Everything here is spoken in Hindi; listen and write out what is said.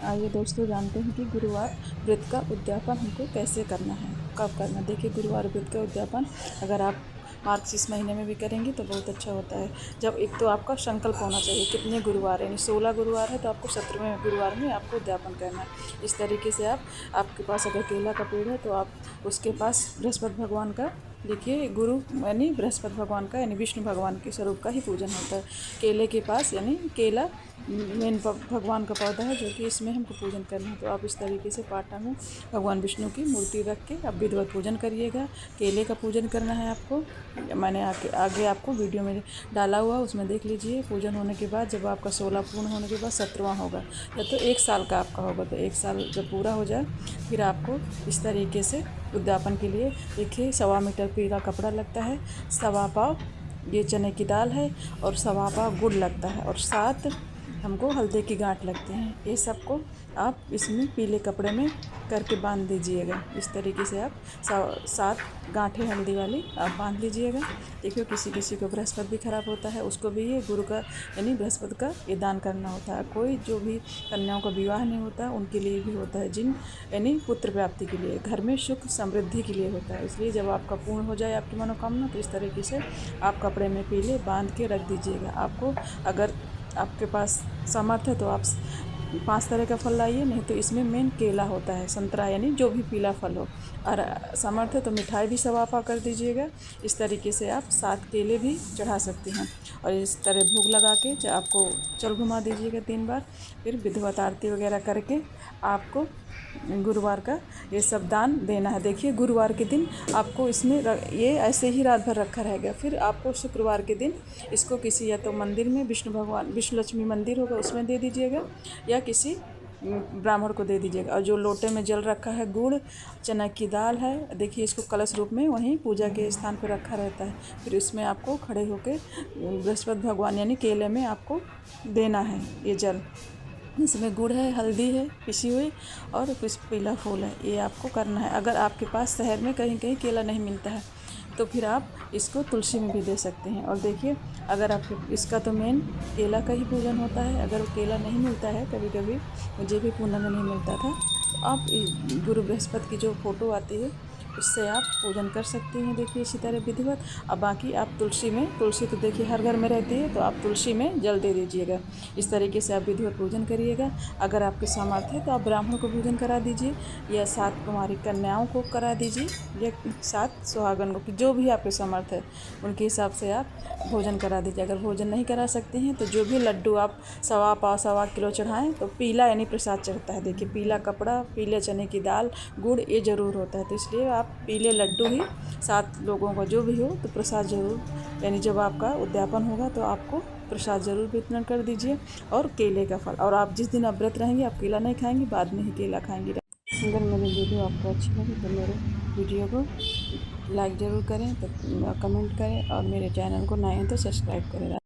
आइए दोस्तों जानते हैं कि गुरुवार व्रत का उद्यापन हमको कैसे करना है, कब करना। देखिए, गुरुवार व्रत का उद्यापन अगर आप मार्गशीर्ष महीने में भी करेंगे तो बहुत अच्छा होता है। जब एक तो आपका संकल्प होना चाहिए कितने गुरुवार, यानी 16 गुरुवार है तो आपको 17वें गुरुवार में आपको उद्यापन करना है। इस तरीके से आपके पास अगर केला का पेड़ है तो आप उसके पास बृहस्पति भगवान का, देखिए गुरु यानी बृहस्पति भगवान का यानी विष्णु भगवान के स्वरूप का ही पूजन होता है। केले के पास यानी केला मेन भगवान का पौधा है जो कि इसमें हमको पूजन करना है। तो आप इस तरीके से पाटा में भगवान विष्णु की मूर्ति रख के आप विधिवत पूजन करिएगा। केले का पूजन करना है आपको, मैंने आगे आपको वीडियो में डाला हुआ, उसमें देख लीजिए। पूजन होने के बाद जब आपका 16 पूर्ण होने के बाद 17वां होगा, या तो 1 साल का आपका होगा, तो 1 साल जब पूरा हो जाए फिर आपको इस तरीके से उद्यापन के लिए, देखिए 1.25 मीटर पीला कपड़ा लगता है, 1.25 पाव ये चने की दाल है और 1.25 पाव गुड़ लगता है और 7 हमको हल्दी की गांठ लगती हैं। ये सबको आप इसमें पीले कपड़े में करके बांध दीजिएगा। इस तरीके से आप 7 गांठें हल्दी वाली आप बांध लीजिएगा। देखिए, किसी किसी को बृहस्पति भी खराब होता है, उसको भी ये गुरु का यानी बृहस्पति का ये दान करना होता है। कोई जो भी कन्याओं का विवाह नहीं होता उनके लिए भी होता है, जिन यानी पुत्र प्राप्ति के लिए, घर में सुख समृद्धि के लिए होता है। इसलिए जब आपका पूर्ण हो जाए आपकी मनोकामना, तो इस तरीके से आप कपड़े में पीले बांध के रख दीजिएगा। आपको अगर आपके पास सामर्थ्य है तो आप 5 तरह का फल लाइए, नहीं तो इसमें मेन केला होता है, संतरा यानी जो भी पीला फल हो। और सामर्थ्य तो मिठाई भी 1.25 पाव कर दीजिएगा। इस तरीके से आप 7 केले भी चढ़ा सकते हैं और इस तरह भोग लगा के आपको चल घुमा दीजिएगा 3 बार। फिर विधिवत आरती वगैरह करके आपको गुरुवार का ये सब दान देना है। देखिए, गुरुवार के दिन आपको इसमें ये ऐसे ही रात भर रखा रहेगा। फिर आपको शुक्रवार के दिन इसको किसी या तो मंदिर में विष्णु लक्ष्मी मंदिर होगा उसमें दे दीजिएगा, या किसी ब्राह्मण को दे दीजिएगा। और जो लोटे में जल रखा है, गुड़ चना की दाल है, देखिए इसको कलश रूप में वहीं पूजा के स्थान पर रखा रहता है। फिर इसमें आपको खड़े होकर बृहस्पति भगवान यानी केले में आपको देना है ये जल। इसमें गुड़ है, हल्दी है पिसी हुई और कुछ पीला फूल है, ये आपको करना है। अगर आपके पास शहर में कहीं कहीं केला नहीं मिलता है तो फिर आप इसको तुलसी में भी दे सकते हैं। और देखिए, अगर आप इसका तो मेन केला का ही पूजन होता है। अगर केला नहीं मिलता है, कभी कभी मुझे भी पूना में नहीं मिलता था, तो आप गुरु बृहस्पति की जो फ़ोटो आती है उससे आप पूजन कर सकते हैं। देखिए इसी तरह विधिवत। अब बाकी आप तुलसी तो देखिए हर घर में रहती है, तो आप तुलसी में जल दे दीजिएगा। इस तरीके से आप विधिवत पूजन करिएगा। अगर आपके सामर्थ्य है तो आप ब्राह्मण को पूजन करा दीजिए, या 7 कुमारी कन्याओं को करा दीजिए, या 7 सुहागन को, जो भी आपके सामर्थ्य है उनके हिसाब से आप भोजन करा दीजिए। अगर भोजन नहीं करा सकते हैं तो जो भी लड्डू आप 1.25 पाव 1.25 किलो चढ़ाएँ तो पीला यानी प्रसाद चढ़ता है। देखिए, पीला कपड़ा, पीले चने की दाल, गुड़ ये ज़रूर होता है। तो इसलिए आप पीले लड्डू ही 7 लोगों का जो भी हो तो प्रसाद ज़रूर, यानी जब आपका उद्यापन होगा तो आपको प्रसाद ज़रूर वितरण कर दीजिए। और केले का फल, और आप जिस दिन आप व्रत रहेंगे आप केला नहीं खाएंगे, बाद में ही केला खाएंगे। अगर मेरी वीडियो आपको अच्छी लगी तो मेरे वीडियो को लाइक ज़रूर करें, तो कमेंट करें और मेरे चैनल को नए हैं तो सब्सक्राइब करें।